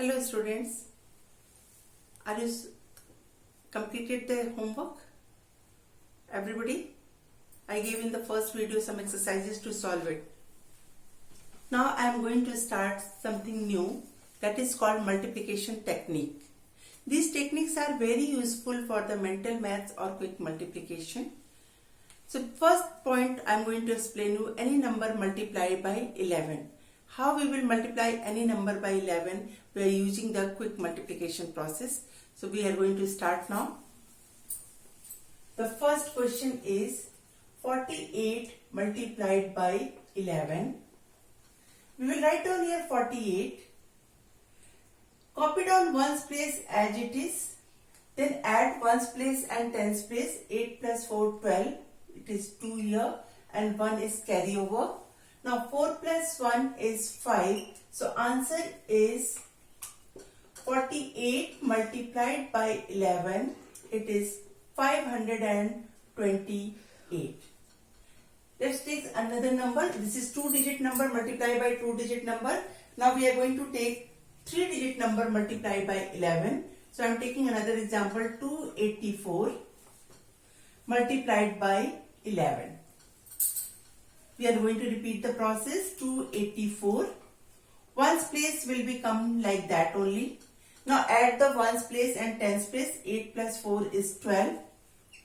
Hello students, are you completed the homework? Everybody? I gave in the first video some exercises to solve it. Now I am going to start something new that is called multiplication technique. These techniques are very useful for the mental maths or quick multiplication. So first point I am going to explain you any number multiplied by 11. How we will multiply any number by 11? We are using the quick multiplication process. So we are going to start now. The first question is 48 multiplied by 11. We will write down here 48. Copy down ones place as it is. Then add ones place and tens place. 8 plus 4, 12. It is 2 here and 1 is carryover. Now 4 plus 1 is 5. So answer is 48 multiplied by 11. It is 528. Let's take another number. This is 2-digit number multiplied by 2-digit number. Now we are going to take 3-digit number multiplied by 11. So I am taking another example, 284 multiplied by 11. We are going to repeat the process. 284. Ones place will become like that only. Now add the ones place and tens place. 8 plus 4 is 12.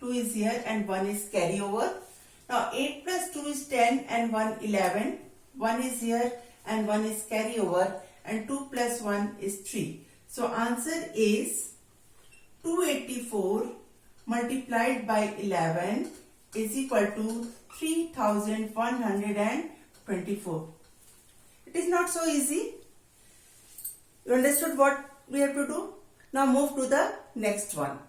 2 is here and 1 is carryover. Now 8 plus 2 is 10 and 1 11. 1 is here and 1 is carryover. And 2 plus 1 is 3. So answer is 284 multiplied by 11 is equal to 3124. It is not so easy. You understood what we have to do? Now move to the next one.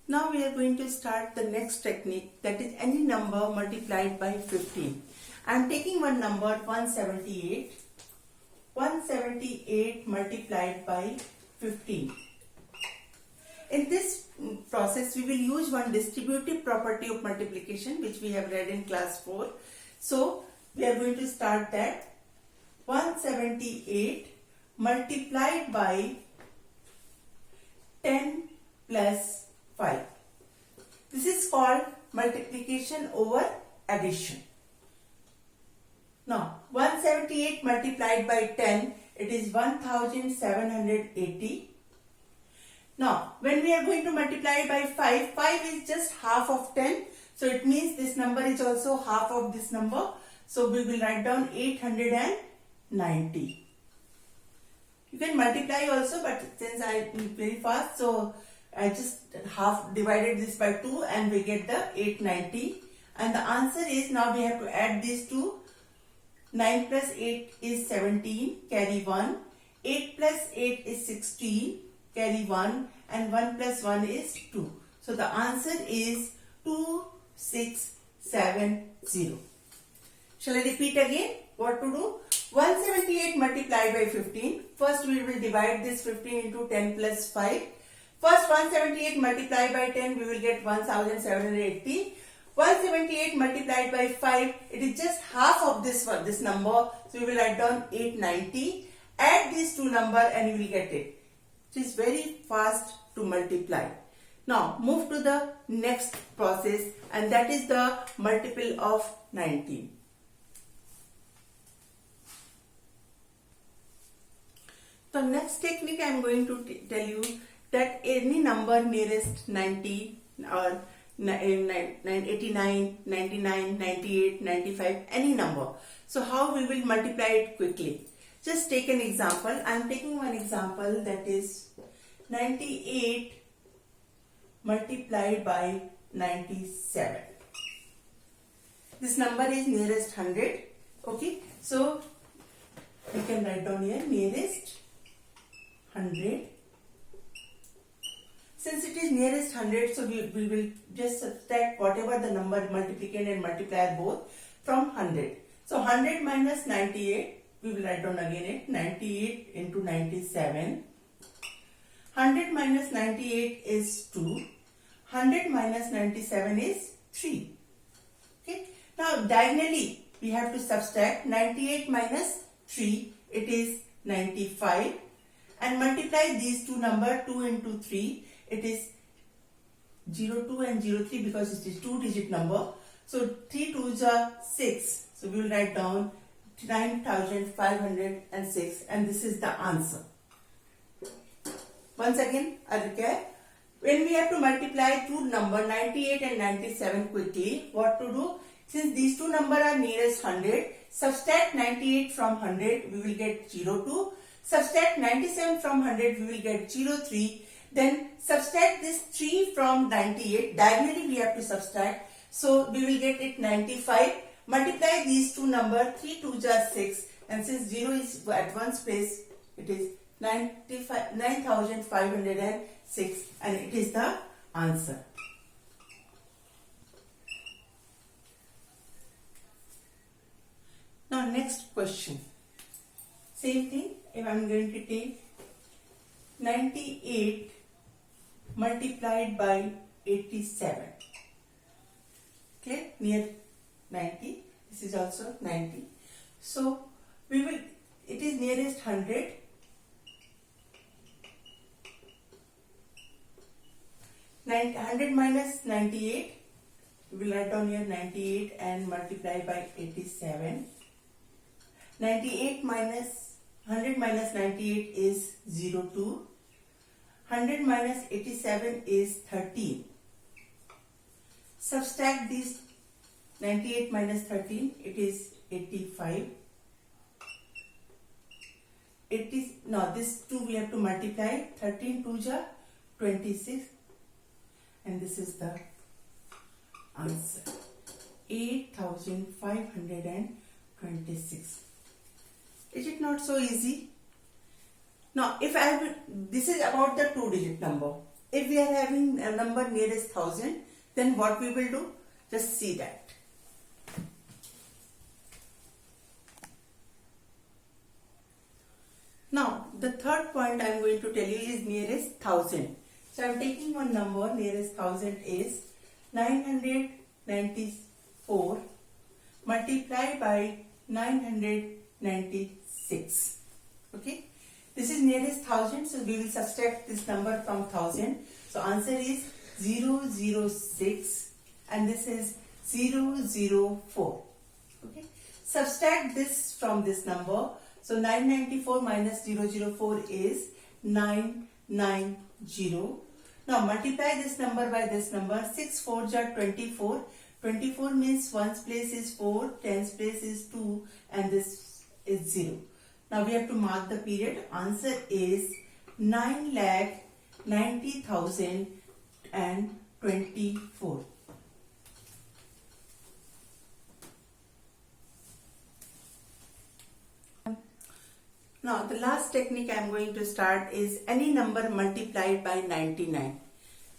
Now we are going to start the next technique, that is any number multiplied by 15. I am taking one number 178. 178 multiplied by 15. In this process, we will use one distributive property of multiplication which we have read in class 4. So, we are going to start that. 178 multiplied by 10 plus 5. This is called multiplication over addition. Now, 178 multiplied by 10, it is 1780. Now, when we are going to multiply by 5, 5 is just half of 10. So, it means this number is also half of this number. So, we will write down 890. You can multiply also, but since I am very fast, so I just half divided this by 2 and we get the 890. And the answer is, now we have to add these two. 9 plus 8 is 17, carry 1. 8 plus 8 is 16. Carry 1 and 1 plus 1 is 2. So the answer is 2670. Shall I repeat again what to do? 178 multiplied by 15. First we will divide this 15 into 10 plus 5. First 178 multiplied by 10 we will get 1780. 178 multiplied by 5, it is just half of this one, this number. So we will write down 890. Add these two numbers and you will get it. It is very fast to multiply. Now move to the next process, and that is the multiple of 19. The next technique I am going to tell you that any number nearest 90 or 89, 99, 98, 95, any number. So how we will multiply it quickly? Just take an example. I am taking one example, that is 98 multiplied by 97. This number is nearest 100. Okay. So we can write down here nearest 100. Since it is nearest 100, so we will just subtract whatever the number multiplicand and multiplier both from 100. So 100 minus 98. We will write down again it 98 into 97. 100 minus 98 is 2. 100 minus 97 is 3. Okay. Now diagonally we have to subtract 98 minus 3, it is 95, and multiply these two numbers, 2 into 3, it is 02 and 03 because it is 2-digit number. So 3 2s are 6. So we will write down 9506, and this is the answer. Once again, I recap. When we have to multiply two numbers 98 and 97 quickly, what to do? Since these two numbers are nearest 100, subtract 98 from 100, we will get 02. Subtract 97 from 100, we will get 03. Then subtract this 3 from 98. Diagonally we have to subtract. So we will get it 95. Multiply these two numbers. 3 2s are 6. And since 0 is at one's place, it is 9506, and it is the answer. Now next question. Same thing. If I am going to take 98 multiplied by 87. Clear? Near 90. This is also 90. So we will, it is nearest 100. 100 minus 98. We will write down here 98 and multiply by 87. 98 minus 100 minus 98 is 02. 100 minus 87 is 13. Subtract these 98 minus 13, it is 85. Now this 2 we have to multiply. 13 2s are 26, and this is the answer. 8526. Is it not so easy? Now, if I have, this is about the 2-digit number. If we are having a number nearest 1000, then what we will do? Just see that. Now, the third point I am going to tell you is nearest 1000. So, I am taking one number, nearest 1000 is 994 multiplied by 996. Okay. This is nearest 1000, so we will subtract this number from 1000. So answer is 006, and this is 004. Okay. Subtract this from this number. So 994 minus 004 is 990. Now multiply this number by this number. 6 4s are 24. 24 means 1's place is 4, 10's place is 2, and this is 0. Now we have to mark the period. Answer is 9,90,024. Now the last technique I am going to start is any number multiplied by 99.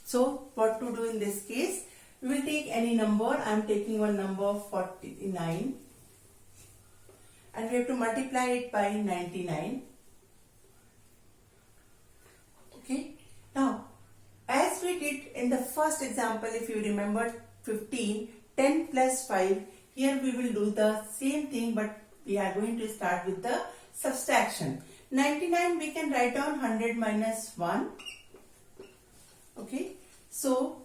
So what to do in this case? We will take any number. I am taking one number 49. And we have to multiply it by 99. Okay. Now, as we did in the first example, if you remember 15, 10 plus 5, here we will do the same thing, but we are going to start with the subtraction. 99 we can write down 100 minus 1. Okay. So,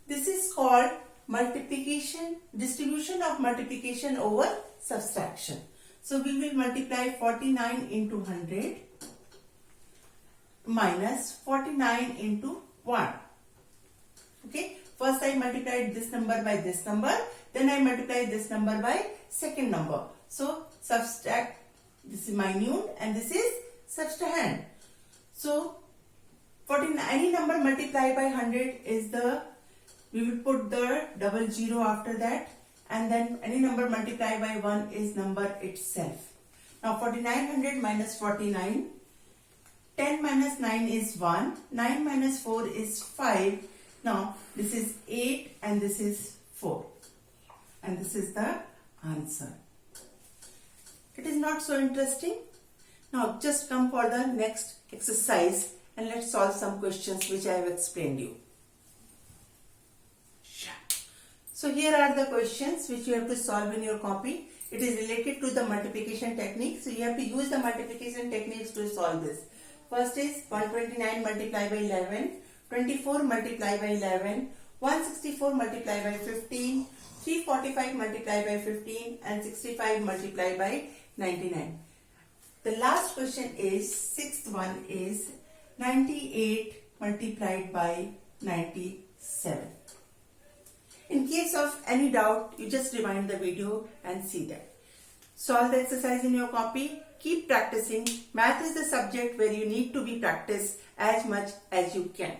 this is called multiplication, distribution of multiplication over subtraction. So we will multiply 49 into 100 minus 49 into 1. Okay. First I multiplied this number by this number. Then I multiplied this number by second number. So subtract. This is minute and this is subtrahend. So 49, any number multiplied by 100 is the, we will put the double zero after that. And then any number multiplied by 1 is number itself. Now 4900 minus 49. 10 minus 9 is 1. 9 minus 4 is 5. Now this is 8 and this is 4. And this is the answer. It is not so interesting. Now just come for the next exercise and let's solve some questions which I have explained you. So here are the questions which you have to solve in your copy. It is related to the multiplication technique. So you have to use the multiplication techniques to solve this. First is 129 multiplied by 11, 24 multiplied by 11, 164 multiplied by 15, 345 multiplied by 15 and 65 multiplied by 99. The last question is, sixth one is 98 multiplied by 97. In case of any doubt, you just rewind the video and see that. Solve the exercise in your copy. Keep practicing. Math is the subject where you need to be practiced as much as you can.